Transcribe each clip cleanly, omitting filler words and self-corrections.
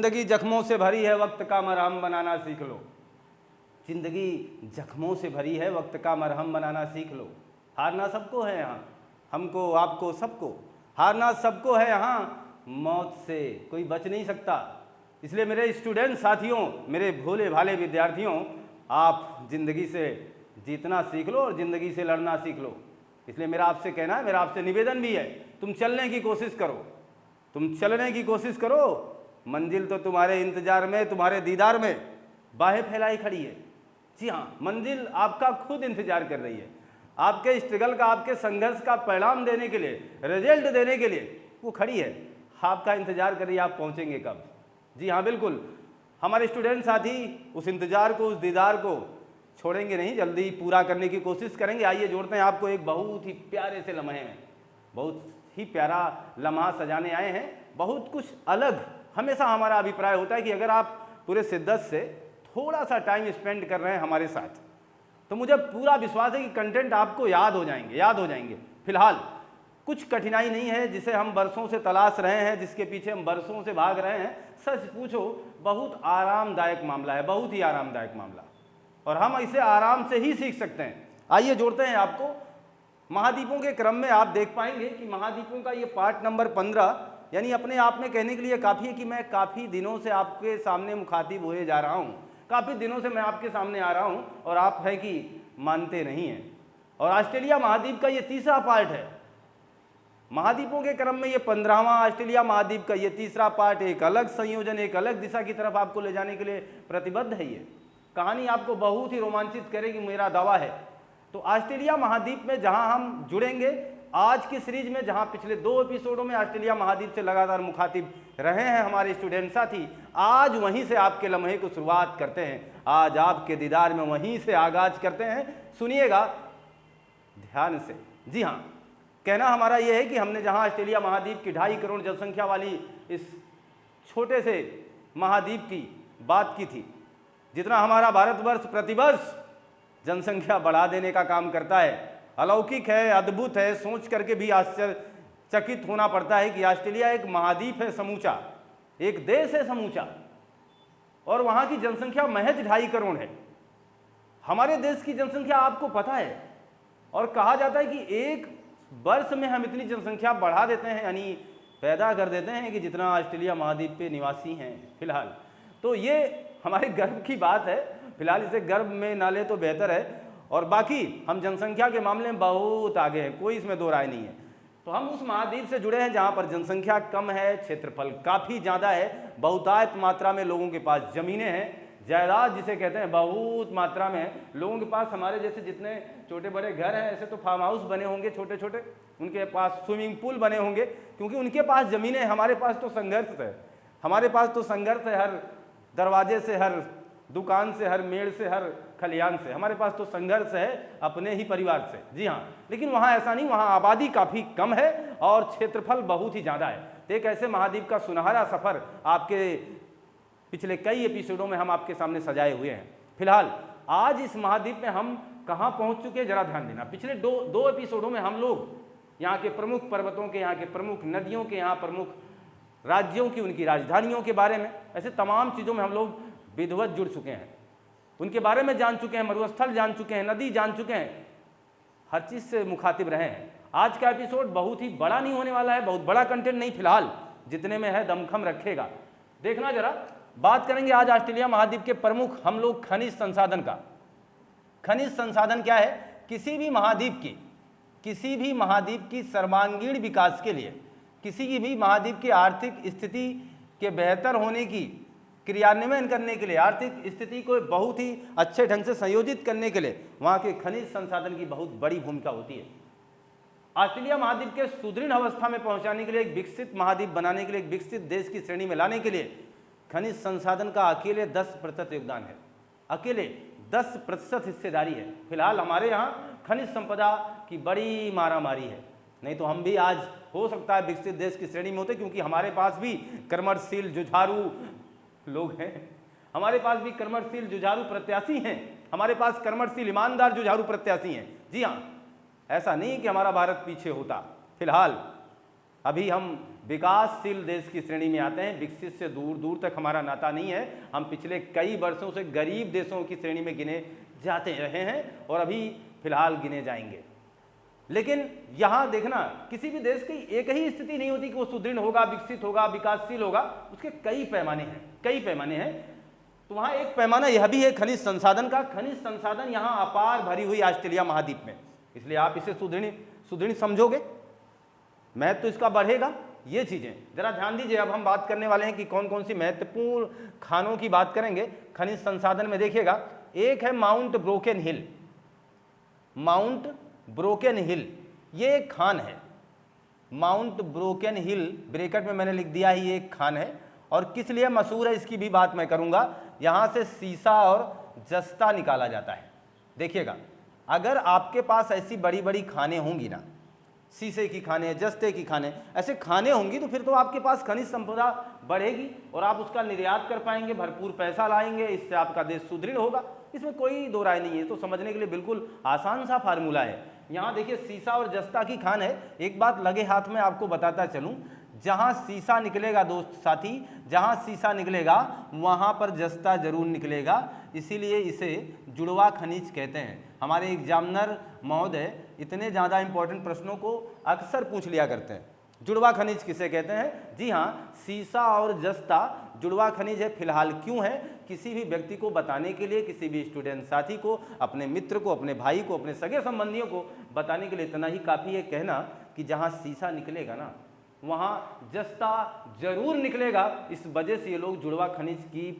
जिंदगी जख्मों से भरी है, वक्त का मरहम बनाना सीख लो। जिंदगी जख्मों से भरी है, वक्त का मरहम बनाना सीख लो। हारना सबको है यहाँ, हमको आपको सबको, हारना सबको है यहाँ, मौत से कोई बच नहीं सकता। इसलिए मेरे स्टूडेंट साथियों, मेरे भोले भाले विद्यार्थियों, आप ज़िंदगी से जीतना सीख लो और ज़िंदगी से लड़ना सीख लो। इसलिए मेरा आपसे कहना है, मेरा आपसे निवेदन भी है, तुम चलने की कोशिश करो, तुम चलने की कोशिश करो। मंजिल तो तुम्हारे इंतजार में, तुम्हारे दीदार में बाहें फैलाई खड़ी है। जी हाँ, मंजिल आपका खुद इंतजार कर रही है, आपके स्ट्रगल का, आपके संघर्ष का परिणाम देने के लिए, रिजल्ट देने के लिए वो खड़ी है, आपका इंतजार कर रही है, आप पहुँचेंगे कब। जी हाँ बिल्कुल, हमारे स्टूडेंट साथी उस इंतजार को, उस दीदार को छोड़ेंगे नहीं, जल्दी पूरा करने की कोशिश करेंगे। आइए जोड़ते हैं आपको एक बहुत ही प्यारे से लम्हे में, बहुत ही प्यारा लम्हा सजाने आए हैं। बहुत कुछ अलग, हमेशा हमारा अभिप्राय होता है कि अगर आप पूरे शिद्दत से थोड़ा सा टाइम स्पेंड कर रहे हैं हमारे साथ, तो मुझे पूरा विश्वास है कि कंटेंट आपको याद हो जाएंगे। फिलहाल कुछ कठिनाई नहीं है जिसे हम बरसों से तलाश रहे हैं, जिसके पीछे हम बरसों से भाग रहे हैं। सच पूछो बहुत आरामदायक मामला है, बहुत ही आरामदायक मामला, और हम इसे आराम से ही सीख सकते हैं। आइए जोड़ते हैं आपको महाद्वीपों के क्रम में। आप देख पाएंगे कि महाद्वीपों का ये पार्ट नंबर 15, यानी अपने आप में कहने के लिए काफ़ी है कि मैं काफ़ी दिनों से आपके सामने मुखातिब हुए जा रहा हूँ, काफ़ी दिनों से मैं आपके सामने आ रहा हूँ, और आप है कि मानते नहीं हैं। और ऑस्ट्रेलिया महाद्वीप का ये तीसरा पार्ट है। महाद्वीपों के क्रम में ये 15वां ऑस्ट्रेलिया महाद्वीप का ये तीसरा पार्ट, एक अलग संयोजन, एक अलग दिशा की तरफ आपको ले जाने के लिए प्रतिबद्ध है। ये कहानी आपको बहुत ही रोमांचित करेगी, मेरा दावा है। तो ऑस्ट्रेलिया महाद्वीप में जहां हम जुड़ेंगे आज की सीरीज में, जहां पिछले 2 एपिसोडों में ऑस्ट्रेलिया महाद्वीप से लगातार मुखातिब रहे हैं हमारे स्टूडेंट साथी, आज वहीं से आपके लम्हे को शुरुआत करते हैं, आज आपके दीदार में वहीं से आगाज करते हैं। सुनिएगा ध्यान से। जी हाँ, कहना हमारा यह है कि हमने जहां ऑस्ट्रेलिया महाद्वीप की 2.5 करोड़ जनसंख्या वाली इस छोटे से महाद्वीप की बात की थी, जितना हमारा भारतवर्ष प्रतिवर्ष जनसंख्या बढ़ा देने का काम करता है, अलौकिक है, अद्भुत है, सोच करके भी आश्चर्यचकित होना पड़ता है कि ऑस्ट्रेलिया एक महाद्वीप है समूचा, एक देश है समूचा, और वहाँ की जनसंख्या महज 2.5 करोड़ है। हमारे देश की जनसंख्या आपको पता है, और कहा जाता है कि एक वर्ष में हम इतनी जनसंख्या बढ़ा देते हैं, यानी पैदा कर देते हैं कि जितना ऑस्ट्रेलिया महाद्वीप पे निवासी हैं फिलहाल। तो ये हमारे गर्व की बात है, फिलहाल इसे गर्व में ना ले तो बेहतर है। और बाकी हम जनसंख्या के मामले में बहुत आगे हैं, कोई इसमें दो राय नहीं है। तो हम उस महाद्वीप से जुड़े हैं जहाँ पर जनसंख्या कम है, क्षेत्रफल काफ़ी ज़्यादा है, बहुतायत मात्रा में लोगों के पास ज़मीनें हैं, जायदाद जिसे कहते हैं बहुत मात्रा में है। लोगों के पास हमारे जैसे जितने छोटे बड़े घर हैं, ऐसे तो फार्म हाउस बने होंगे छोटे छोटे, उनके पास स्विमिंग पूल बने होंगे, क्योंकि उनके पास ज़मीनें। हमारे पास तो संघर्ष है, हमारे पास तो संघर्ष है, हर दरवाजे से, हर दुकान से, हर मेड़ से, हर खलियान से, हमारे पास तो संघर्ष है अपने ही परिवार से। जी हाँ, लेकिन वहाँ ऐसा नहीं, वहाँ आबादी काफ़ी कम है और क्षेत्रफल बहुत ही ज़्यादा है। तो एक ऐसे महाद्वीप का सुनहरा सफ़र आपके पिछले कई एपिसोडों में हम आपके सामने सजाए हुए हैं। फिलहाल आज इस महाद्वीप में हम कहाँ पहुँच चुके हैं, जरा ध्यान देना। पिछले दो एपिसोडों में हम लोग यहाँ के प्रमुख पर्वतों के, यहाँ के प्रमुख नदियों के, यहाँ प्रमुख राज्यों की, उनकी राजधानियों के बारे में, ऐसे तमाम चीज़ों में हम लोग विधिवत जुड़ चुके हैं, उनके बारे में जान चुके हैं, मरुस्थल जान चुके हैं, नदी जान चुके हैं, हर चीज़ से मुखातिब रहे हैं। आज का एपिसोड बहुत ही बड़ा नहीं होने वाला है, बहुत बड़ा कंटेंट नहीं, फिलहाल जितने में है दमखम रखेगा। देखना जरा, बात करेंगे आज ऑस्ट्रेलिया महाद्वीप के प्रमुख हम लोग खनिज संसाधन का। खनिज संसाधन क्या है? किसी भी महाद्वीप की सर्वांगीण विकास के लिए, किसी भी महाद्वीप की आर्थिक स्थिति के बेहतर होने की क्रियान्वयन करने के लिए, आर्थिक स्थिति को बहुत ही अच्छे ढंग से संयोजित करने के लिए वहाँ के खनिज संसाधन की बहुत बड़ी भूमिका होती है। ऑस्ट्रेलिया महाद्वीप के सुदृढ़ अवस्था में पहुँचाने के लिए, एक विकसित महाद्वीप बनाने के लिए, एक विकसित देश की श्रेणी में लाने के लिए खनिज संसाधन का अकेले 10% योगदान है, अकेले 10% हिस्सेदारी है। फिलहाल हमारे यहाँ खनिज संपदा की बड़ी मारामारी है, नहीं तो हम भी आज हो सकता है विकसित देश की श्रेणी में होते, क्योंकि हमारे पास भी कर्मठशील जुझारू लोग हैं, हमारे पास भी कर्मठशील जुझारू प्रत्याशी हैं, हमारे पास कर्मठशील ईमानदार जुझारू प्रत्याशी हैं। जी हाँ, ऐसा नहीं कि हमारा भारत पीछे होता। फिलहाल अभी हम विकासशील देश की श्रेणी में आते हैं। विकसित से दूर दूर तक हमारा नाता नहीं है। हम पिछले कई वर्षों से गरीब देशों की श्रेणी में गिने जाते रहे हैं और अभी फिलहाल गिने जाएंगे। लेकिन यहाँ देखना, किसी भी देश की एक ही स्थिति नहीं होती कि वो सुदृढ़ होगा, विकसित होगा, विकासशील होगा। उसके कई पैमाने हैं, कई पैमाने हैं। तो वहाँ एक पैमाना यह भी है खनिज संसाधन का। खनिज संसाधन यहाँ अपार भरी हुई ऑस्ट्रेलिया महाद्वीप में, इसलिए आप इसे सुदृढ़ समझोगे, महत्व तो इसका बढ़ेगा। ये चीज़ें जरा ध्यान दीजिए। अब हम बात करने वाले हैं कि कौन कौन सी महत्वपूर्ण खानों की बात करेंगे खनिज संसाधन में। देखिएगा, एक है माउंट ब्रोकन हिल। माउंट ब्रोकन हिल ये एक खान है। माउंट ब्रोकन हिल ब्रैकेट में मैंने लिख दिया है, ये एक खान है। और किस लिए मशहूर है इसकी भी बात मैं करूंगा। यहाँ से सीसा और जस्ता निकाला जाता है। देखिएगा, अगर आपके पास ऐसी बड़ी बड़ी खानें होंगी ना, शीशे की खाने, जस्ते की खाने, ऐसे खाने होंगी, तो फिर तो आपके पास खनिज संपदा बढ़ेगी और आप उसका निर्यात कर पाएंगे, भरपूर पैसा लाएंगे, इससे आपका देश सुदृढ़ होगा। इसमें कोई दो राय नहीं है। तो समझने के लिए बिल्कुल आसान सा फार्मूला है। यहाँ देखिए, सीसा और जस्ता की खान है। एक बात लगे हाथ में आपको बताता चलूं, जहाँ सीसा निकलेगा दोस्त साथी, जहाँ सीसा निकलेगा वहाँ पर जस्ता जरूर निकलेगा। इसीलिए इसे जुड़वा खनिज कहते हैं। हमारे एग्जामिनर महोदय इतने ज़्यादा इंपॉर्टेंट प्रश्नों को अक्सर पूछ लिया करते हैं। जुड़वा खनिज किसे कहते हैं? जी हाँ, सीसा और जस्ता जुड़वा खनिज है। फिलहाल क्यों है? किसी भी व्यक्ति को बताने के लिए, किसी भी स्टूडेंट साथी को, अपने मित्र को, अपने भाई को, अपने सगे संबंधियों को बताने के लिए इतना ही काफ़ी है कहना कि जहाँ सीसा निकलेगा ना वहाँ जस्ता जरूर निकलेगा। इस वजह से ये लोग जुड़वा खनिज की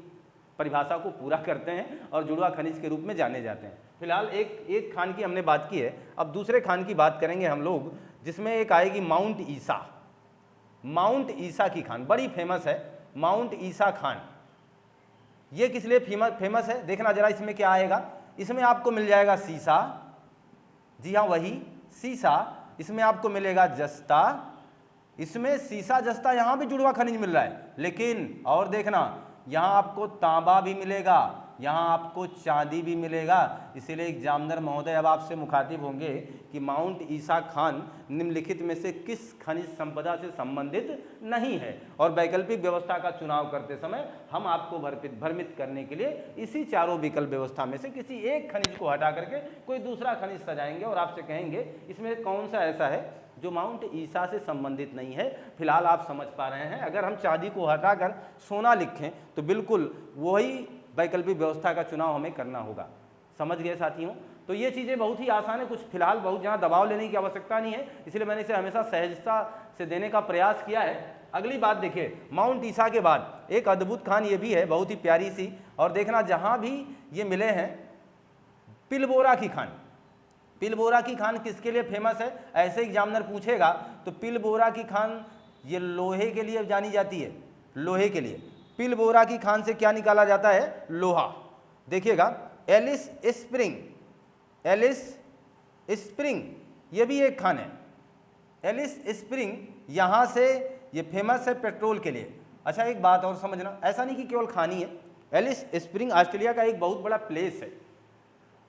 परिभाषा को पूरा करते हैं और जुड़वा खनिज के रूप में जाने जाते हैं। फिलहाल एक खान की हमने बात की है, अब दूसरे खान की बात करेंगे हम लोग, जिसमें एक आएगी माउंट ईसा। माउंट ईसा की खान बड़ी फेमस है, माउंट ईसा खान। ये किस लिए फेमस है? देखना जरा, इसमें क्या आएगा। इसमें आपको मिल जाएगा सीसा, जी हाँ वही सीसा। इसमें आपको मिलेगा जस्ता। इसमें सीसा जस्ता यहाँ भी जुड़वा खनिज मिल रहा है, लेकिन और देखना, यहाँ आपको तांबा भी मिलेगा, यहाँ आपको चांदी भी मिलेगा। इसीलिए एग्जामिनर महोदय अब आपसे मुखातिब होंगे कि माउंट ईसा खान निम्नलिखित में से किस खनिज संपदा से संबंधित नहीं है। और वैकल्पिक व्यवस्था का चुनाव करते समय हम आपको भ्रमित करने के लिए इसी चारों विकल्प व्यवस्था में से किसी एक खनिज को हटा करके कोई दूसरा खनिज सजाएंगे और आपसे कहेंगे इसमें कौन सा ऐसा है जो माउंट ईसा से संबंधित नहीं है। फिलहाल आप समझ पा रहे हैं, अगर हम चांदी को हटाकर सोना लिखें तो बिल्कुल वही वैकल्पिक व्यवस्था का चुनाव हमें करना होगा। समझ गए साथियों? तो ये चीज़ें बहुत ही आसान है, कुछ फिलहाल बहुत ज़्यादा दबाव लेने की आवश्यकता नहीं है, इसलिए मैंने इसे हमेशा सहजता से देने का प्रयास किया है। अगली बात देखिए, माउंट ईसा के बाद एक अद्भुत खान ये भी है, बहुत ही प्यारी सी। और देखना, जहाँ भी ये मिले हैं, पिलबोरा की खान। पिलबोरा की खान किसके लिए फेमस है? ऐसे एग्जामिनर पूछेगा तो पिलबोरा की खान ये लोहे के लिए जानी जाती है, लोहे के लिए। पिलबोरा की खान से क्या निकाला जाता है? लोहा। देखिएगा, एलिस स्प्रिंग, एलिस स्प्रिंग ये भी एक खान है। एलिस स्प्रिंग यहाँ से ये फेमस है पेट्रोल के लिए। अच्छा, एक बात और समझना, ऐसा नहीं कि केवल खानी है। एलिस स्प्रिंग ऑस्ट्रेलिया का एक बहुत बड़ा प्लेस है।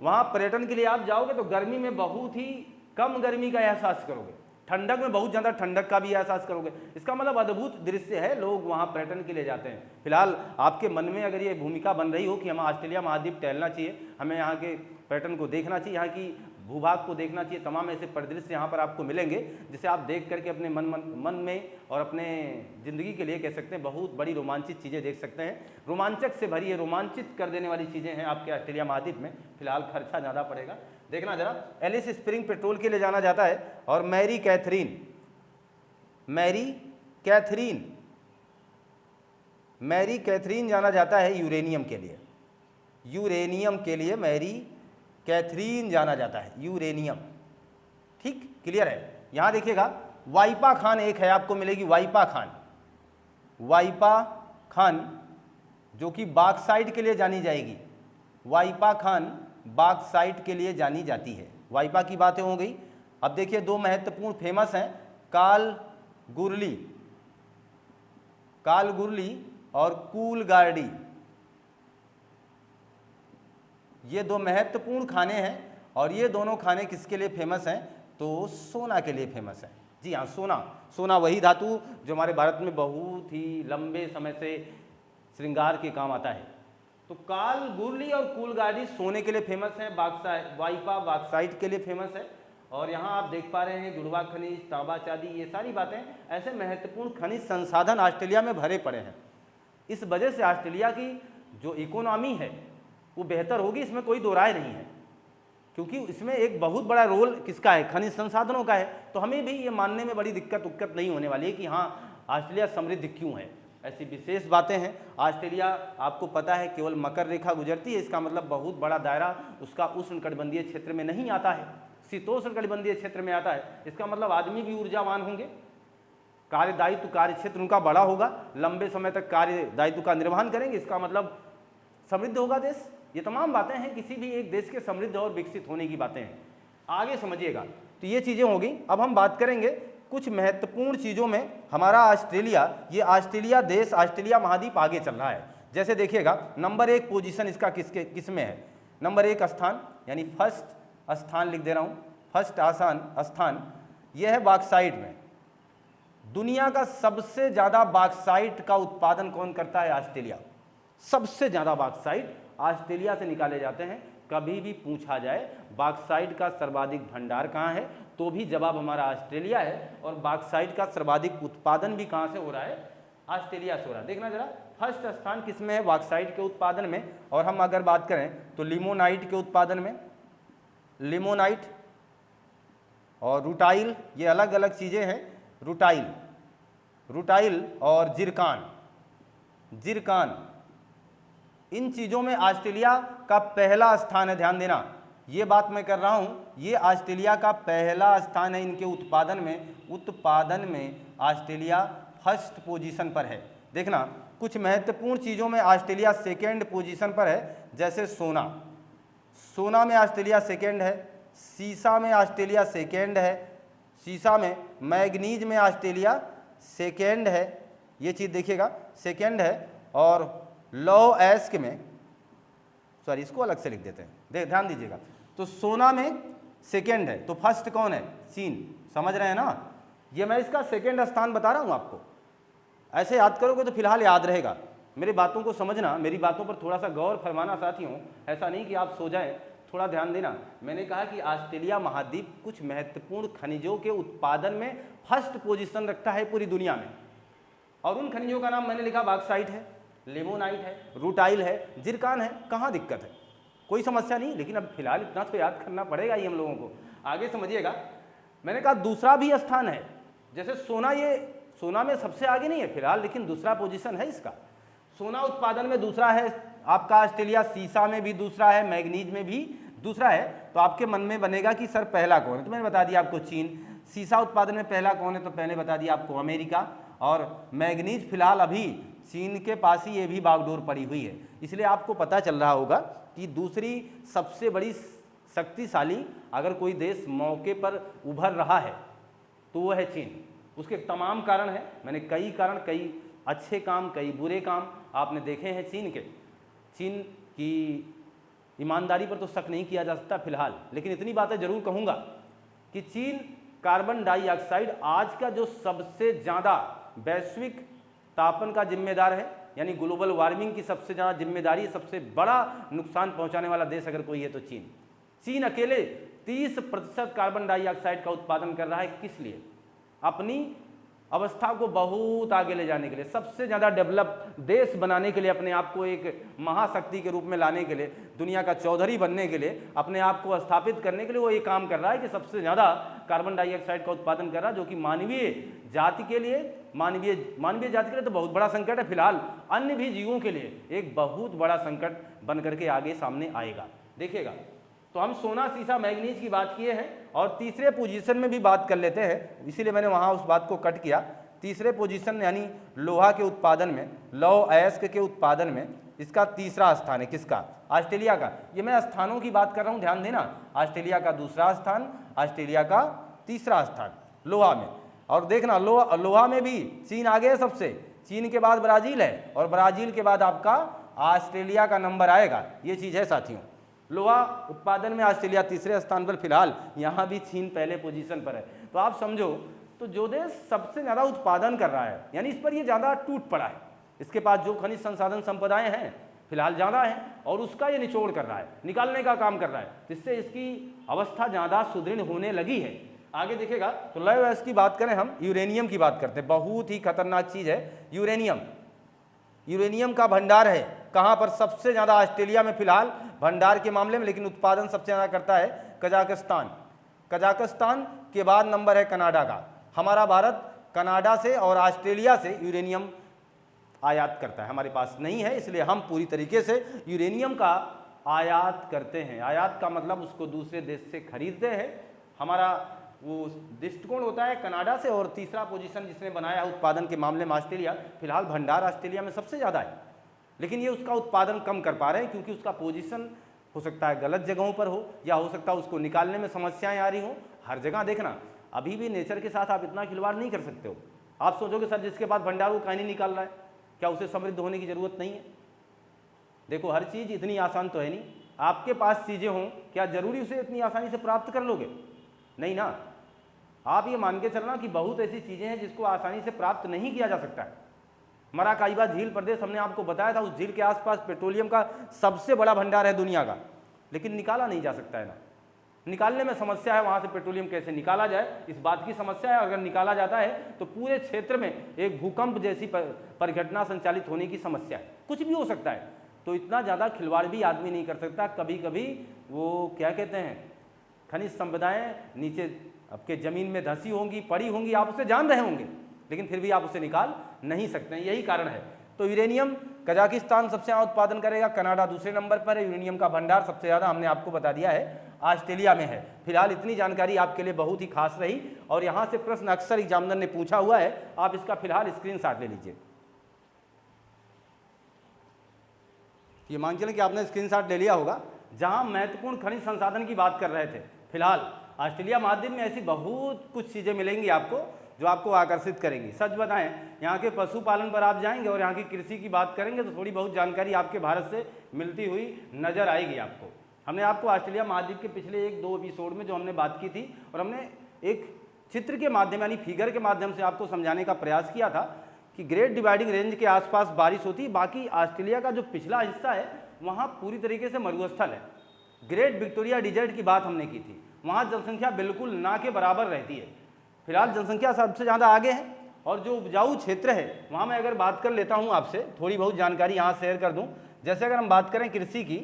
वहाँ पर्यटन के लिए आप जाओगे तो गर्मी में बहुत ही कम गर्मी का एहसास करोगे, ठंडक में बहुत ज़्यादा ठंडक का भी एहसास करोगे। इसका मतलब अद्भुत दृश्य है, लोग वहाँ पर्यटन के लिए जाते हैं। फिलहाल आपके मन में अगर ये भूमिका बन रही हो कि हम ऑस्ट्रेलिया महाद्वीप टहलना चाहिए, हमें यहाँ के पर्यटन को देखना चाहिए, यहाँ की भूभाग को देखना चाहिए, तमाम ऐसे परिदृश्य यहाँ पर आपको मिलेंगे जिसे आप देख करके अपने मन में और अपने ज़िंदगी के लिए कह सकते हैं बहुत बड़ी रोमांचित चीज़ें देख सकते हैं। रोमांचक से भरी है, रोमांचित कर देने वाली चीज़ें हैं आपके ऑस्ट्रेलिया महाद्वीप में। फिलहाल खर्चा ज़्यादा पड़ेगा। देखना जरा, एलिस स्प्रिंग पेट्रोल के लिए जाना जाता है। और Mary Catherine, Mary Catherine, Mary Catherine जाना जाता है यूरेनियम के लिए। यूरेनियम के लिए मैरी कैथरीन जाना जाता है, यूरेनियम। ठीक, क्लियर है? यहां देखिएगा, वाइपा खान एक है, आपको मिलेगी वाइपा खान। वाइपा खान जो कि बॉक्साइट के लिए जानी जाएगी। वाइपा खान बॉक्साइट के लिए जानी जाती है। वाइपा की बातें हो गई। अब देखिए, दो महत्वपूर्ण फेमस हैं, कालगुरली, कालगुरली और कूलगार्डी। ये दो महत्वपूर्ण खाने हैं और ये दोनों खाने किसके लिए फेमस हैं? तो सोना के लिए फेमस है। जी हाँ, सोना। सोना वही धातु जो हमारे भारत में बहुत ही लंबे समय से श्रृंगार के काम आता है। तो कालगुरली और कूलगाड़ी सोने के लिए फेमस है, वाइपा बॉक्साइट के लिए फेमस है। और यहाँ आप देख पा रहे हैं जुड़वा खनिज, तांबा चांदी, ये सारी बातें, ऐसे महत्वपूर्ण खनिज संसाधन ऑस्ट्रेलिया में भरे पड़े हैं। इस वजह से ऑस्ट्रेलिया की जो इकोनॉमी है वो बेहतर होगी, इसमें कोई दो राय नहीं है, क्योंकि इसमें एक बहुत बड़ा रोल किसका है, खनिज संसाधनों का है। तो हमें भी ये मानने में बड़ी दिक्कत नहीं होने वाली है कि हाँ ऑस्ट्रेलिया समृद्ध क्यों है। ऐसी विशेष बातें हैं। ऑस्ट्रेलिया आपको पता है केवल मकर रेखा गुजरती है, इसका मतलब बहुत बड़ा दायरा उसका उष्णकटिबंधीय क्षेत्र में नहीं आता है, शीतोष्णकटिबंधीय क्षेत्र में आता है। इसका मतलब आदमी भी ऊर्जावान होंगे, कार्य दायित्व कार्य क्षेत्र उनका बड़ा होगा, लंबे समय तक कार्य दायित्व का निर्वहन करेंगे, इसका मतलब समृद्ध होगा देश। ये तमाम बातें हैं किसी भी एक देश के समृद्ध और विकसित होने की बातें हैं, आगे समझिएगा। तो ये चीज़ें होगी। अब हम बात करेंगे कुछ महत्वपूर्ण चीज़ों में हमारा ऑस्ट्रेलिया, ये ऑस्ट्रेलिया देश, ऑस्ट्रेलिया महाद्वीप आगे चल रहा है। जैसे देखिएगा नंबर 1 पोजीशन इसका किस में है, नंबर 1 स्थान, यानी फर्स्ट स्थान लिख दे रहा हूँ, फर्स्ट स्थान यह है बॉक्साइट में। दुनिया का सबसे ज़्यादा बॉक्साइट का उत्पादन कौन करता है, ऑस्ट्रेलिया। सबसे ज़्यादा बॉक्साइट ऑस्ट्रेलिया से निकाले जाते हैं। कभी भी पूछा जाए बॉक्साइट का सर्वाधिक भंडार कहाँ है, तो भी जवाब हमारा ऑस्ट्रेलिया है। और बॉक्साइट का सर्वाधिक उत्पादन भी कहाँ से हो रहा है, ऑस्ट्रेलिया से हो रहा है। देखना जरा, फर्स्ट स्थान किस में है, बॉक्साइट के उत्पादन में। और हम अगर बात करें तो लिमोनाइट के उत्पादन में, लिमोनाइट और रूटाइल, ये अलग अलग चीज़ें हैं। रूटाइल और जिरकान, इन चीज़ों में ऑस्ट्रेलिया का पहला स्थान है। ध्यान देना, ये बात मैं कर रहा हूँ, ये ऑस्ट्रेलिया का पहला स्थान है इनके उत्पादन में ऑस्ट्रेलिया फर्स्ट पोजीशन पर है। देखना कुछ महत्वपूर्ण चीज़ों में ऑस्ट्रेलिया सेकेंड पोजीशन पर है, जैसे सोना में ऑस्ट्रेलिया सेकेंड है, सीसा में ऑस्ट्रेलिया सेकेंड है, सीसा में मैग्नीज में ऑस्ट्रेलिया सेकेंड है, ये चीज़ देखिएगा सेकेंड है। और लौह अयस्क में, सॉरी इसको अलग से लिख देते हैं, ध्यान दीजिएगा। तो सोना में सेकेंड है, तो फर्स्ट कौन है, चीन। समझ रहे हैं ना, ये मैं इसका सेकेंड स्थान बता रहा हूँ आपको। ऐसे याद करोगे तो फिलहाल याद रहेगा। मेरी बातों को समझना, मेरी बातों पर थोड़ा सा गौर फरमाना साथियों, ऐसा नहीं कि आप सो जाएं, थोड़ा ध्यान देना। मैंने कहा कि ऑस्ट्रेलिया महाद्वीप कुछ महत्वपूर्ण खनिजों के उत्पादन में फर्स्ट पोजीशन रखता है पूरी दुनिया में। और उन खनिजों का नाम मैंने लिखा, बॉक्साइट है, लिमोनाइट है, रूटाइल है, जिरकान है। कहाँ दिक्कत है, कोई समस्या नहीं, लेकिन अब फिलहाल इतना तो याद करना पड़ेगा ही हम लोगों को। आगे समझिएगा, मैंने कहा दूसरा भी स्थान है, जैसे सोना, ये सोना में सबसे आगे नहीं है फिलहाल, लेकिन दूसरा पोजीशन है इसका। सोना उत्पादन में दूसरा है आपका ऑस्ट्रेलिया, सीसा में भी दूसरा है, मैग्नीज में भी दूसरा है। तो आपके मन में बनेगा कि सर पहला कौन है, तो मैंने बता दिया आपको चीन। सीसा उत्पादन में पहला कौन है, तो मैंने बता दिया आपको अमेरिका। और मैग्नीज फिलहाल अभी चीन के पास ही ये भी बागडोर पड़ी हुई है। इसलिए आपको पता चल रहा होगा कि दूसरी सबसे बड़ी शक्तिशाली अगर कोई देश मौके पर उभर रहा है तो वो है चीन। उसके तमाम कारण हैं, मैंने कई कारण, कई अच्छे काम, कई बुरे काम आपने देखे हैं चीन के। चीन की ईमानदारी पर तो शक नहीं किया जा सकता फिलहाल, लेकिन इतनी बातें जरूर कहूँगा कि चीन कार्बन डाइऑक्साइड आज का जो सबसे ज़्यादा वैश्विक तापन का जिम्मेदार है, यानी ग्लोबल वार्मिंग की सबसे ज़्यादा जिम्मेदारी, सबसे बड़ा नुकसान पहुंचाने वाला देश अगर कोई है तो चीन अकेले 30% कार्बन डाइऑक्साइड का उत्पादन कर रहा है। किस लिए, अपनी अवस्था को बहुत आगे ले जाने के लिए, सबसे ज़्यादा डेवलप देश बनाने के लिए, अपने आप को एक महाशक्ति के रूप में लाने के लिए, दुनिया का चौधरी बनने के लिए, अपने आप को स्थापित करने के लिए वो ये काम कर रहा है कि सबसे ज़्यादा कार्बन डाइऑक्साइड का उत्पादन कर रहा है, जो कि मानवीय जाति के लिए, मानवीय जाति के लिए तो बहुत बड़ा संकट है फिलहाल, अन्य भी जीवों के लिए एक बहुत बड़ा संकट बन करके आगे सामने आएगा। देखिएगा, तो हम सोना, सीसा, मैग्नीज की बात किए हैं और तीसरे पोजीशन में भी बात कर लेते हैं, इसीलिए मैंने वहाँ उस बात को कट किया। तीसरे पोजीशन यानी लोहा के उत्पादन में, लौह अयस्क के उत्पादन में इसका तीसरा स्थान है। किसका, ऑस्ट्रेलिया का। ये मैं स्थानों की बात कर रहा हूँ, ध्यान देना। ऑस्ट्रेलिया का दूसरा स्थान, ऑस्ट्रेलिया का तीसरा स्थान लोहा में। और देखना लोहा में भी चीन आगे है सबसे, चीन के बाद ब्राज़ील है और ब्राज़ील के बाद आपका ऑस्ट्रेलिया का नंबर आएगा। ये चीज़ है साथियों। लोहा उत्पादन में ऑस्ट्रेलिया तीसरे स्थान पर, फिलहाल यहाँ भी चीन पहले पोजीशन पर है। तो आप समझो तो जो देश सबसे ज़्यादा उत्पादन कर रहा है, यानी इस पर ये ज़्यादा टूट पड़ा है, इसके पास जो खनिज संसाधन संपदाएं हैं फिलहाल ज़्यादा हैं और उसका ये निचोड़ कर रहा है, निकालने का काम कर रहा है, जिससे इसकी अवस्था ज़्यादा सुदृढ़ होने लगी है। आगे दिखेगा। तो लय व यश की बात करें, हम यूरेनियम की बात करते हैं। बहुत ही खतरनाक चीज़ है यूरेनियम। यूरेनियम का भंडार है कहाँ पर? सबसे ज़्यादा ऑस्ट्रेलिया में फिलहाल भंडार के मामले में, लेकिन उत्पादन सबसे ज़्यादा करता है कजाकिस्तान। कजाकिस्तान के बाद नंबर है कनाडा का। हमारा भारत कनाडा से और ऑस्ट्रेलिया से यूरेनियम आयात करता है, हमारे पास नहीं है, इसलिए हम पूरी तरीके से यूरेनियम का आयात करते हैं। आयात का मतलब उसको दूसरे देश से खरीदते हैं। हमारा वो दृष्टिकोण होता है कनाडा से, और तीसरा पोजीशन जिसने बनाया है उत्पादन के मामले में ऑस्ट्रेलिया। फिलहाल भंडार ऑस्ट्रेलिया में सबसे ज़्यादा है, लेकिन ये उसका उत्पादन कम कर पा रहे हैं क्योंकि उसका पोजीशन हो सकता है गलत जगहों पर हो, या हो सकता है उसको निकालने में समस्याएं आ रही हो। हर जगह देखना, अभी भी नेचर के साथ आप इतना खिलवाड़ नहीं कर सकते हो। आप सोचोगे सर जिसके पास भंडार वो कहीं नहीं निकाल रहा है, क्या उसे समृद्ध होने की ज़रूरत नहीं है? देखो, हर चीज़ इतनी आसान तो है नहीं। आपके पास चीज़ें हों, क्या ज़रूरी उसे इतनी आसानी से प्राप्त कर लोगे? नहीं ना। आप ये मान के चलना कि बहुत ऐसी चीज़ें हैं जिसको आसानी से प्राप्त नहीं किया जा सकता है। मराकाईबा झील प्रदेश हमने आपको बताया था, उस झील के आसपास पेट्रोलियम का सबसे बड़ा भंडार है दुनिया का, लेकिन निकाला नहीं जा सकता है ना। निकालने में समस्या है, वहाँ से पेट्रोलियम कैसे निकाला जाए इस बात की समस्या है। अगर निकाला जाता है तो पूरे क्षेत्र में एक भूकंप जैसी परिघटना संचालित होने की समस्या है, कुछ भी हो सकता है। तो इतना ज़्यादा खिलवाड़ भी आदमी नहीं कर सकता। कभी कभी वो क्या कहते हैं, खनिज संपदाएं नीचे आपके ज़मीन में धंसी होंगी, पड़ी होंगी, आप उसे जान रहे होंगे, लेकिन फिर भी आप उसे निकाल नहीं सकते हैं। यही कारण है। तो यूरेनियम कजाकिस्तान सबसे ज़्यादा उत्पादन करेगा, कनाडा दूसरे नंबर पर है। यूरेनियम का भंडार सबसे ज़्यादा हमने आपको बता दिया है ऑस्ट्रेलिया में है। फिलहाल इतनी जानकारी आपके लिए बहुत ही खास रही, और यहाँ से प्रश्न अक्सर एग्जामिनर ने पूछा हुआ है, आप इसका फिलहाल स्क्रीनशॉट ले लीजिए। ये मान चलें कि आपने स्क्रीनशॉट ले लिया होगा। जहाँ महत्वपूर्ण खनिज संसाधन की बात कर रहे थे, फिलहाल ऑस्ट्रेलिया महाद्वीप में ऐसी बहुत कुछ चीज़ें मिलेंगी आपको जो आपको आकर्षित करेंगी। सच बताएं, यहाँ के पशुपालन पर आप जाएंगे और यहाँ की कृषि की बात करेंगे तो थोड़ी बहुत जानकारी आपके भारत से मिलती हुई नजर आएगी आपको। हमने आपको ऑस्ट्रेलिया महाद्वीप के पिछले 1-2 एपिसोड में जो हमने बात की थी, और हमने एक चित्र के माध्यम यानी फिगर के माध्यम से आपको समझाने का प्रयास किया था कि ग्रेट डिवाइडिंग रेंज के आसपास बारिश होती है, बाकी ऑस्ट्रेलिया का जो पिछला हिस्सा है वहाँ पूरी तरीके से मरुस्थल है। ग्रेट विक्टोरिया डिजर्ट की बात हमने की थी, वहाँ जनसंख्या बिल्कुल ना के बराबर रहती है। फिलहाल जनसंख्या सबसे ज़्यादा आगे है, और जो उपजाऊ क्षेत्र है वहाँ मैं अगर बात कर लेता हूँ आपसे, थोड़ी बहुत जानकारी यहाँ शेयर कर दूँ। जैसे अगर हम बात करें कृषि की,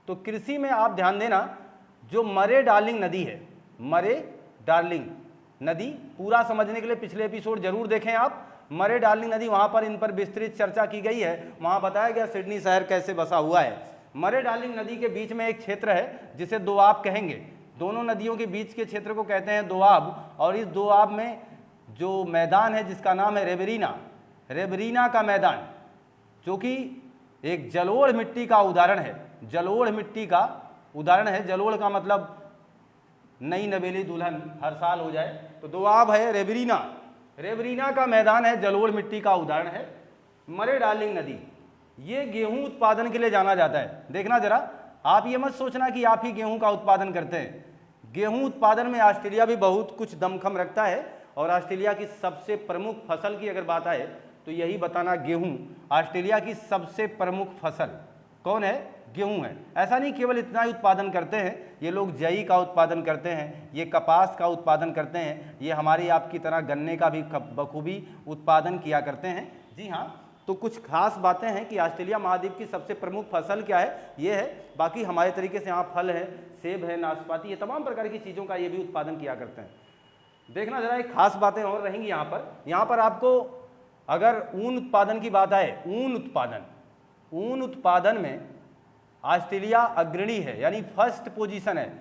तो कृषि में आप ध्यान देना, जो मरे डार्लिंग नदी है, मरे डार्लिंग नदी, पूरा समझने के लिए पिछले एपिसोड जरूर देखें आप। मरे डार्लिंग नदी, वहाँ पर इन पर विस्तृत चर्चा की गई है। वहाँ बताया गया सिडनी शहर कैसे बसा हुआ है। मरे डार्लिंग नदी के बीच में एक क्षेत्र है जिसे दोआब कहेंगे। दोनों नदियों के बीच के क्षेत्र को कहते हैं दोआब, और इस दोआब में जो मैदान है जिसका नाम है रेबरीना, रेबरीना का मैदान, जो कि एक जलोढ़ मिट्टी का उदाहरण है। जलोढ़ मिट्टी का उदाहरण है। जलोढ़ का मतलब नई नवेली दुल्हन हर साल हो जाए, तो दोआब है रेबरीना, रेबरीना का मैदान है, जलोढ़ मिट्टी का उदाहरण है। मरे डार्लिंग नदी, ये गेहूं उत्पादन के लिए जाना जाता है। देखना जरा, आप ये मत सोचना कि आप ही गेहूं का उत्पादन करते हैं। गेहूं उत्पादन में ऑस्ट्रेलिया भी बहुत कुछ दमखम रखता है, और ऑस्ट्रेलिया की सबसे प्रमुख फसल की अगर बात आए तो यही बताना, गेहूं ऑस्ट्रेलिया की सबसे प्रमुख फसल कौन है? गेहूं है। ऐसा नहीं केवल इतना ही उत्पादन करते हैं, ये लोग जई का उत्पादन करते हैं, ये कपास का उत्पादन करते हैं, ये हमारी आपकी तरह गन्ने का भी बखूबी उत्पादन किया करते हैं। जी हाँ, तो कुछ खास बातें हैं कि ऑस्ट्रेलिया महाद्वीप की सबसे प्रमुख फसल क्या है, ये है। बाकी हमारे तरीके से यहाँ फल है, सेब है, नाशपाती, ये तमाम प्रकार की चीज़ों का ये भी उत्पादन किया करते हैं। देखना जरा, एक खास बातें और रहेंगी यहाँ पर आपको अगर ऊन उत्पादन की बात आए, ऊन उत्पादन में ऑस्ट्रेलिया अग्रणी है, यानी फर्स्ट पोजीशन है,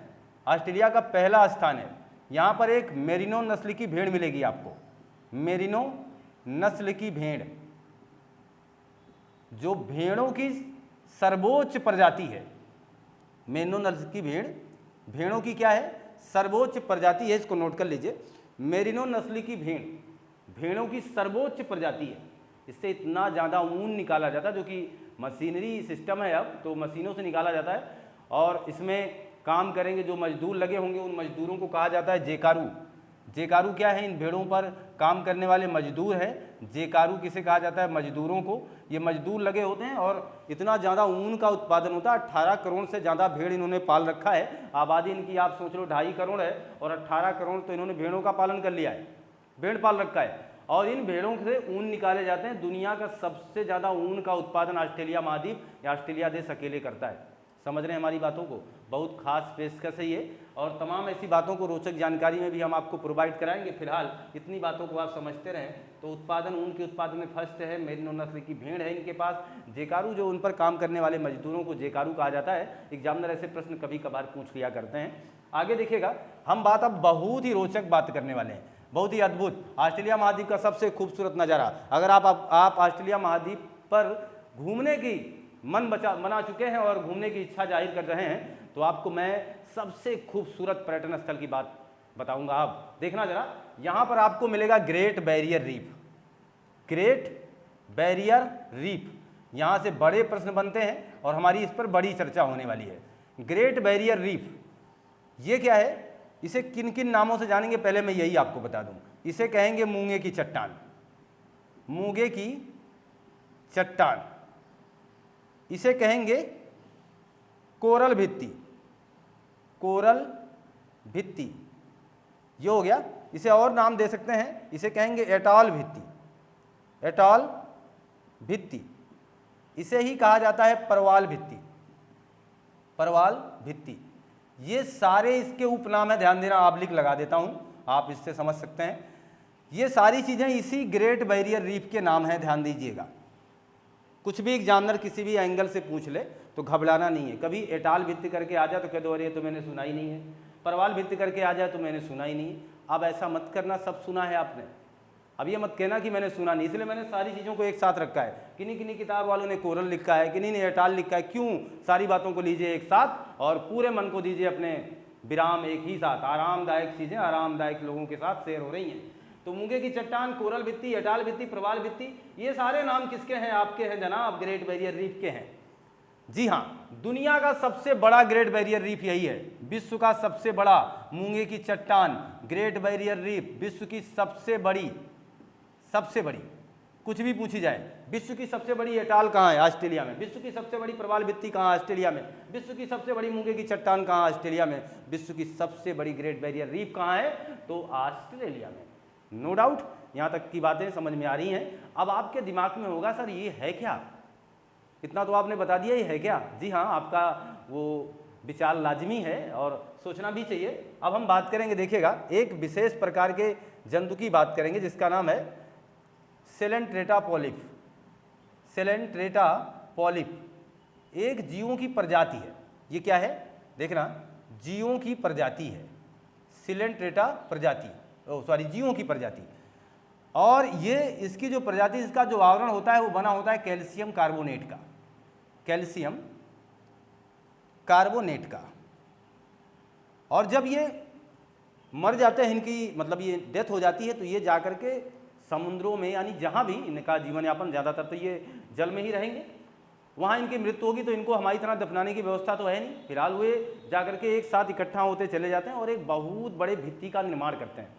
ऑस्ट्रेलिया का पहला स्थान है। यहाँ पर एक मेरिनो नस्ल की भेड़ मिलेगी आपको, मेरिनो नस्ल की भेड़, जो भेड़ों की सर्वोच्च प्रजाति है। मेरिनो नस्ल की भेड़ भेड़ों की क्या है? सर्वोच्च प्रजाति है। इसको नोट कर लीजिए, मेरिनो नस्ल की भेड़ भेड़ों की सर्वोच्च प्रजाति है। इससे इतना ज़्यादा ऊन निकाला जाता है, जो कि मशीनरी सिस्टम है अब, तो मशीनों से निकाला जाता है। और इसमें काम करेंगे जो मजदूर लगे होंगे, उन मजदूरों को कहा जाता है जेकारू। जेकारू क्या है? इन भेड़ों पर काम करने वाले मजदूर हैं। जेकारू किसे कहा जाता है? मजदूरों को। ये मजदूर लगे होते हैं और इतना ज़्यादा ऊन का उत्पादन होता है। 18 करोड़ से ज़्यादा भेड़ इन्होंने पाल रखा है। आबादी इनकी आप सोच लो 2.5 करोड़ है और 18 करोड़ तो इन्होंने भेड़ों का पालन कर लिया है, भेड़ पाल रखा है। और इन भेड़ों से ऊन निकाले जाते हैं। दुनिया का सबसे ज़्यादा ऊन का उत्पादन ऑस्ट्रेलिया महाद्वीप या ऑस्ट्रेलिया देश अकेले करता है। समझ रहे हैं हमारी बातों को? बहुत खास पेशकश है ये, और तमाम ऐसी बातों को रोचक जानकारी में भी हम आपको प्रोवाइड कराएंगे। फिलहाल इतनी बातों को आप समझते रहें। तो उत्पादन, ऊन के उत्पादन में फर्स्ट है, मेरिनो नस्ल की भेड़ है इनके पास। जेकारू, जो उन पर काम करने वाले मजदूरों को जेकारू कहा जाता है। एग्जामिनर ऐसे प्रश्न कभी कभार पूछ लिया करते हैं। आगे देखिएगा, हम बात अब बहुत ही रोचक बात करने वाले हैं, बहुत ही अद्भुत। ऑस्ट्रेलिया महाद्वीप का सबसे खूबसूरत नज़ारा। अगर आप ऑस्ट्रेलिया महाद्वीप पर घूमने की बना चुके हैं और घूमने की इच्छा जाहिर कर रहे हैं, तो आपको मैं सबसे खूबसूरत पर्यटन स्थल की बात बताऊंगा। आप देखना जरा, यहां पर आपको मिलेगा great Barrier reef. Great Barrier reef, यहां से बड़े प्रश्न बनते हैं और हमारी इस पर बड़ी चर्चा होने वाली है। ग्रेट बैरियर रीफ ये क्या है? इसे किन किन नामों से जानेंगे, पहले मैं यही आपको बता दूं। इसे कहेंगे मूंगे की चट्टान, मूंगे की चट्टान। इसे कहेंगे कोरल भित्ति, कोरल भित्ति, ये हो गया। इसे और नाम दे सकते हैं, इसे कहेंगे एटॉल भित्ति, एटॉल भित्ति। इसे ही कहा जाता है परवाल भित्ति, परवाल भित्ति। ये सारे इसके उपनाम है, ध्यान देना, आप लिख लगा देता हूं, आप इससे समझ सकते हैं। ये सारी चीजें इसी ग्रेट बैरियर रीफ के नाम है, ध्यान दीजिएगा। कुछ भी एग्जामिनर किसी भी एंगल से पूछ ले तो घबराना नहीं है। कभी एटाल भित्ति करके आ जाए तो कह दो अरे तो मैंने सुना ही नहीं है, परवाल भित्ति करके आ जाए तो मैंने सुना ही नहीं है। अब ऐसा मत करना, सब सुना है आपने। अब ये मत कहना कि मैंने सुना नहीं, इसलिए मैंने सारी चीज़ों को एक साथ रखा है। किन्हीं किन्हीं किताब वालों ने कोरल लिखा है, किन्हीं ने एटाल लिखा है। क्यों? सारी बातों को लीजिए एक साथ और पूरे मन को दीजिए अपने विराम एक ही साथ। आरामदायक चीज़ें आरामदायक लोगों के साथ शेयर हो रही हैं। तो मूंगे की चट्टान, कोरल भित्ति, एटाल भित्ति, प्रवाल भित्ति, ये सारे नाम किसके हैं? आपके हैं जनाब, ग्रेट बैरियर रीफ के हैं। जी हाँ, दुनिया का सबसे बड़ा ग्रेट बैरियर रीफ यही है। विश्व का सबसे बड़ा मूंगे की चट्टान, ग्रेट बैरियर रीफ, विश्व की सबसे बड़ी, सबसे बड़ी, कुछ भी पूछी जाए। विश्व की सबसे बड़ी एटाल कहाँ है? ऑस्ट्रेलिया में। विश्व की सबसे बड़ी प्रवाल भित्ति कहाँ? ऑस्ट्रेलिया में। विश्व की सबसे बड़ी मूंगे की चट्टान कहाँ? ऑस्ट्रेलिया में। विश्व की सबसे बड़ी ग्रेट बैरियर रीफ कहाँ है? तो ऑस्ट्रेलिया में। नो डाउट, यहाँ तक की बातें समझ में आ रही हैं। अब आपके दिमाग में होगा सर ये है क्या? इतना तो आपने बता दिया, ये है क्या? जी हाँ, आपका वो विचार लाजमी है और सोचना भी चाहिए। अब हम बात करेंगे, देखिएगा, एक विशेष प्रकार के जंतु की बात करेंगे जिसका नाम है सेलेंट्रेटा पॉलिप। सेलेंट्रेटा पॉलिप एक जीवों की प्रजाति है। ये क्या है? देखना, जीवों की प्रजाति है, सेलेंट्रेटा प्रजाति, जीवों की प्रजाति। और ये इसकी जो प्रजाति, इसका जो आवरण होता है वो बना होता है कैल्शियम कार्बोनेट का, कैल्शियम कार्बोनेट का। और जब ये मर जाते हैं, इनकी मतलब ये डेथ हो जाती है, तो ये जाकर के समुद्रों में, यानी जहाँ भी इनका जीवन यापन, ज़्यादातर तो ये जल में ही रहेंगे, वहाँ इनकी मृत्यु होगी। तो इनको हमारी तरह दफनाने की व्यवस्था तो है नहीं। फिलहाल वे जाकर के एक साथ इकट्ठा होते चले जाते हैं और एक बहुत बड़े भित्ति का निर्माण करते हैं।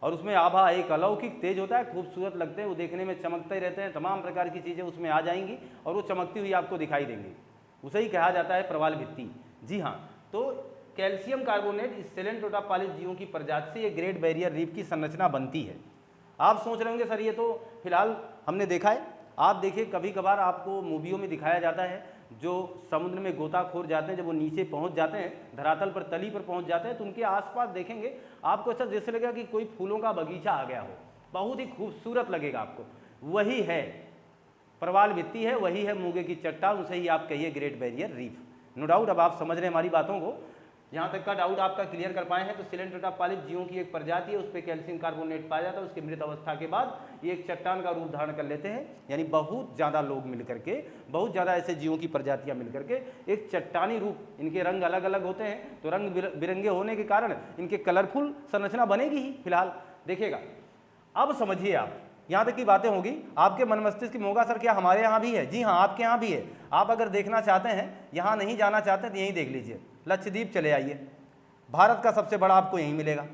और उसमें आभा एक अलौकिक तेज होता है, खूबसूरत लगते हैं, वो देखने में चमकते ही रहते हैं। तमाम प्रकार की चीज़ें उसमें आ जाएंगी और वो चमकती हुई आपको दिखाई देंगी। उसे ही कहा जाता है प्रवाल भित्ति। जी हाँ, तो कैल्शियम कार्बोनेट इस सेलेंट्रेटा पॉलिप जीवों की प्रजाति से ये ग्रेट बैरियर रीफ की संरचना बनती है। आप सोच रहे होंगे सर ये तो फिलहाल हमने देखा है। आप देखिए, कभी कभार आपको मूवियों में दिखाया जाता है, जो समुद्र में गोताखोर जाते हैं, जब वो नीचे पहुंच जाते हैं, धरातल पर, तली पर पहुंच जाते हैं, तो उनके आसपास देखेंगे आपको ऐसा जैसे लगेगा कि कोई फूलों का बगीचा आ गया हो, बहुत ही खूबसूरत लगेगा आपको। वही है प्रवाल भित्ति है, वही है मूंगे की चट्टान, उसे ही आप कहिए Great Barrier Reef. No doubt अब आप समझ रहे हैं हमारी बातों को। यहाँ तक का डाउट आपका क्लियर कर पाए हैं। तो सेलेंट्रेटा पॉलिप जीवों की एक प्रजाति है, उस पर कैल्शियम कार्बोनेट पाया जाता है। उसके मृत अवस्था के बाद ये एक चट्टान का रूप धारण कर लेते हैं, यानी बहुत ज़्यादा लोग मिलकर के, बहुत ज़्यादा ऐसे जीवों की प्रजातियाँ मिलकर के एक चट्टानी रूप, इनके रंग अलग अलग होते हैं, तो रंग बिरंगे होने के कारण इनके कलरफुल संरचना बनेगी ही। फिलहाल देखिएगा, अब समझिए आप, यहाँ तक की बातें होगी। आपके मन मस्तिष्क में होगा सर क्या हमारे यहाँ भी है? जी हाँ, आपके यहाँ भी है। आप अगर देखना चाहते हैं, यहाँ नहीं जाना चाहते तो यहीं देख लीजिए, लक्षद्वीप चले आइए, भारत का सबसे बड़ा आपको यहीं मिलेगा।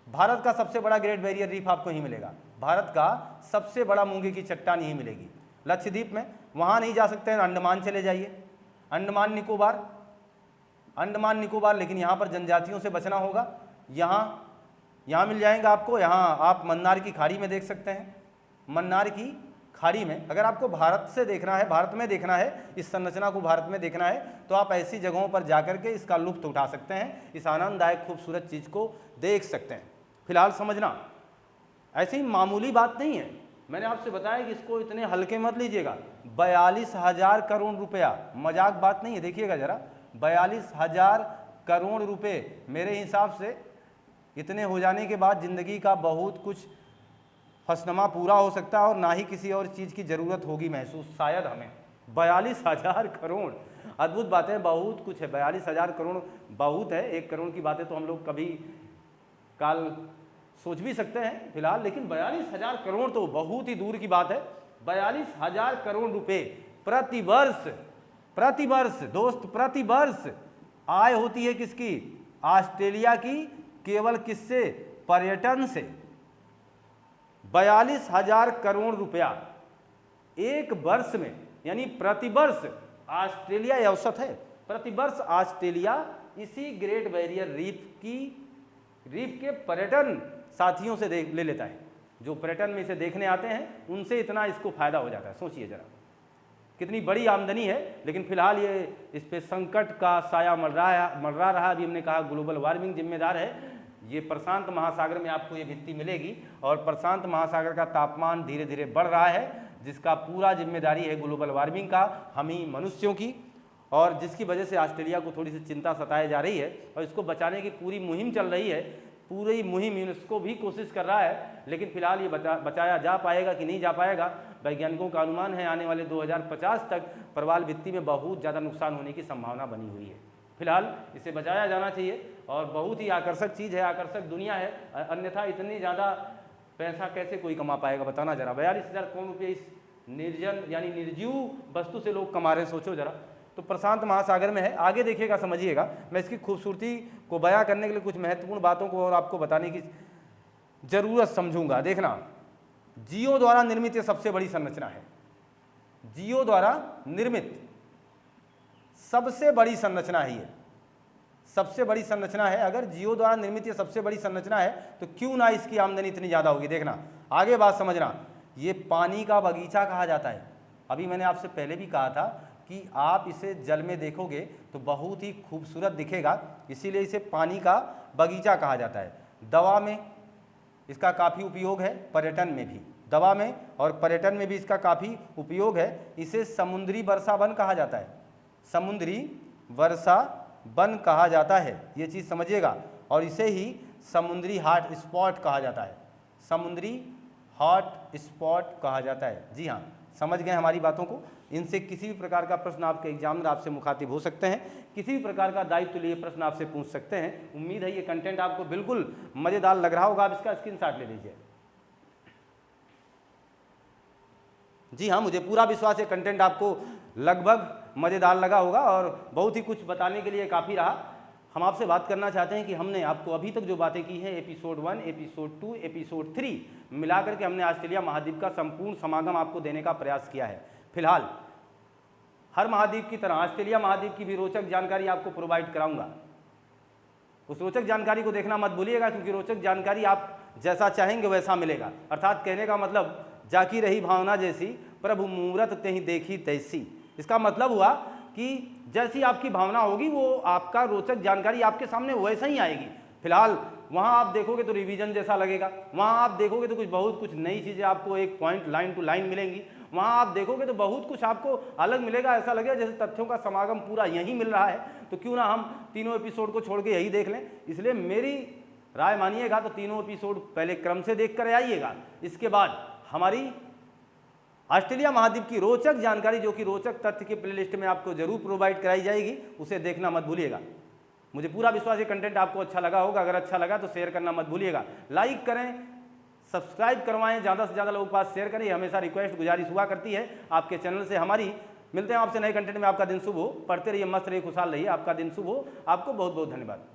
भारत का सबसे बड़ा ग्रेट बैरियर रीफ आपको यहीं मिलेगा। भारत का सबसे बड़ा मूंगे की चट्टान यहीं मिलेगी लक्षद्वीप में। वहाँ नहीं जा सकते हैं, अंडमान चले जाइए, अंडमान निकोबार, लेकिन यहाँ पर जनजातियों से बचना होगा। यहाँ मिल जाएंगे आपको। यहाँ आप मन्नार की खाड़ी में देख सकते हैं। मन्नार की खाड़ी में अगर आपको भारत से देखना है, भारत में देखना है, इस संरचना को भारत में देखना है, तो आप ऐसी जगहों पर जाकर के इसका लुत्फ उठा सकते हैं, इस आनंददायक खूबसूरत चीज़ को देख सकते हैं। फिलहाल समझना ऐसी ही मामूली बात नहीं है। मैंने आपसे बताया कि इसको इतने हल्के मत लीजिएगा। 42,000 करोड़ रुपया, मजाक बात नहीं है। देखिएगा जरा, 42,000 करोड़ रुपए मेरे हिसाब से इतने हो जाने के बाद ज़िंदगी का बहुत कुछ फसनमा पूरा हो सकता है और ना ही किसी और चीज़ की ज़रूरत होगी महसूस शायद हमें। 42,000 करोड़, अद्भुत बात है, बहुत कुछ है। 42,000 करोड़ बहुत है। 1 करोड़ की बातें तो हम लोग कभी काल सोच भी सकते हैं फिलहाल, लेकिन 42,000 करोड़ तो बहुत ही दूर की बात है। 42,000 करोड़ रुपए प्रतिवर्ष दोस्त, प्रतिवर्ष आय होती है किसकी? ऑस्ट्रेलिया की। केवल किससे? पर्यटन से। 42,000 करोड़ रुपया एक वर्ष में, यानी प्रतिवर्ष ऑस्ट्रेलिया, यह औसत है, प्रतिवर्ष ऑस्ट्रेलिया इसी ग्रेट बैरियर रीफ के पर्यटन साथियों से ले लेता है। जो पर्यटन में इसे देखने आते हैं उनसे इतना इसको फायदा हो जाता है। सोचिए जरा कितनी बड़ी आमदनी है। लेकिन फिलहाल ये इस पे संकट का साया मंडरा रहा। अभी हमने कहा ग्लोबल वार्मिंग जिम्मेदार है। ये प्रशांत महासागर में आपको ये भित्ति मिलेगी और प्रशांत महासागर का तापमान धीरे धीरे बढ़ रहा है, जिसका पूरा जिम्मेदारी है ग्लोबल वार्मिंग का, हम ही मनुष्यों की, और जिसकी वजह से ऑस्ट्रेलिया को थोड़ी सी चिंता सताई जा रही है और इसको बचाने की पूरी मुहिम चल रही है। पूरी मुहिम यूनेस्को भी कोशिश कर रहा है, लेकिन फिलहाल ये बचाया जा पाएगा कि नहीं जा पाएगा। वैज्ञानिकों का अनुमान है आने वाले 2050 तक प्रवाल भित्ति में बहुत ज़्यादा नुकसान होने की संभावना बनी हुई है। फिलहाल इसे बचाया जाना चाहिए और बहुत ही आकर्षक चीज़ है, आकर्षक दुनिया है। अन्यथा इतनी ज़्यादा पैसा कैसे कोई कमा पाएगा, बताना जरा। 42,000 करोड़ रुपये इस निर्जन यानी निर्जीव वस्तु से लोग कमा रहे हैं, सोचो जरा। तो प्रशांत महासागर में है। आगे देखिएगा, समझिएगा। मैं इसकी खूबसूरती को बयां करने के लिए कुछ महत्वपूर्ण बातों को और आपको बताने की जरूरत समझूंगा। देखना, जियो द्वारा निर्मित ये सबसे बड़ी संरचना है। जियो द्वारा निर्मित सबसे बड़ी संरचना है ये, सबसे बड़ी संरचना है। अगर जियो द्वारा निर्मित ये सबसे बड़ी संरचना है तो क्यों ना इसकी आमदनी इतनी ज़्यादा होगी। देखना, आगे बात समझना। ये पानी का बगीचा कहा जाता है। अभी मैंने आपसे पहले भी कहा था कि आप इसे जल में देखोगे तो बहुत ही खूबसूरत दिखेगा, इसीलिए इसे पानी का बगीचा कहा जाता है। दवा में इसका काफ़ी उपयोग है, पर्यटन में भी, दवा में और पर्यटन में भी इसका काफ़ी उपयोग है। इसे समुद्री वर्षा वन कहा जाता है, समुद्री वर्षा वन कहा जाता है, ये चीज़ समझिएगा। और इसे ही समुद्री हॉट स्पॉट कहा जाता है, समुद्री हॉट स्पॉट कहा जाता है। जी हाँ, समझ गए हमारी बातों को। इनसे किसी भी प्रकार का प्रश्न आपके एग्जामिनर आपसे मुखातिब हो सकते हैं, किसी भी प्रकार का दायित्व लिए प्रश्न आपसे पूछ सकते हैं। उम्मीद है ये कंटेंट आपको बिल्कुल मज़ेदार लग रहा होगा। आप इसका स्क्रीनशॉट ले लीजिए। जी हाँ, मुझे पूरा विश्वास है कंटेंट आपको लगभग मज़ेदार लगा होगा और बहुत ही कुछ बताने के लिए काफ़ी रहा। हम आपसे बात करना चाहते हैं कि हमने आपको अभी तक जो बातें की हैं, एपिसोड 1, एपिसोड 2, एपिसोड 3 मिलाकर के हमने ऑस्ट्रेलिया महाद्वीप का संपूर्ण समागम आपको देने का प्रयास किया है। फिलहाल हर महाद्वीप की तरह ऑस्ट्रेलिया महाद्वीप की भी रोचक जानकारी आपको प्रोवाइड कराऊंगा। उस रोचक जानकारी को देखना मत भूलिएगा, क्योंकि रोचक जानकारी आप जैसा चाहेंगे वैसा मिलेगा। अर्थात कहने का मतलब, जाकी रही भावना जैसी, प्रभु मूरत तेहि देखी तैसी। इसका मतलब हुआ कि जैसी आपकी भावना होगी वो आपका रोचक जानकारी आपके सामने वैसा ही आएगी। फिलहाल वहाँ आप देखोगे तो रिवीजन जैसा लगेगा, वहाँ आप देखोगे तो बहुत कुछ नई चीज़ें आपको एक पॉइंट लाइन टू लाइन मिलेंगी, वहाँ आप देखोगे तो बहुत कुछ आपको अलग मिलेगा। ऐसा लगेगा जैसे तथ्यों का समागम पूरा यहीं मिल रहा है। तो क्यों ना हम तीनों एपिसोड को छोड़ के यही देख लें। इसलिए मेरी राय मानिएगा तो तीनों एपिसोड पहले क्रम से देख कर आइएगा। इसके बाद हमारी ऑस्ट्रेलिया महाद्वीप की रोचक जानकारी, जो कि रोचक तथ्य के प्लेलिस्ट में आपको जरूर प्रोवाइड कराई जाएगी, उसे देखना मत भूलिएगा। मुझे पूरा विश्वास है कंटेंट आपको अच्छा लगा होगा। अगर अच्छा लगा तो शेयर करना मत भूलिएगा, लाइक करें, सब्सक्राइब करवाएं, ज़्यादा से ज़्यादा लोगों के पास शेयर करें। हमेशा रिक्वेस्ट गुजारिश हुआ करती है आपके चैनल से हमारी। मिलते हैं आपसे नए कंटेंट में। आपका दिन शुभ हो, पढ़ते रहिए, मस्त रहिए, खुशहाल रहिए। आपका दिन शुभ हो। आपको बहुत बहुत धन्यवाद।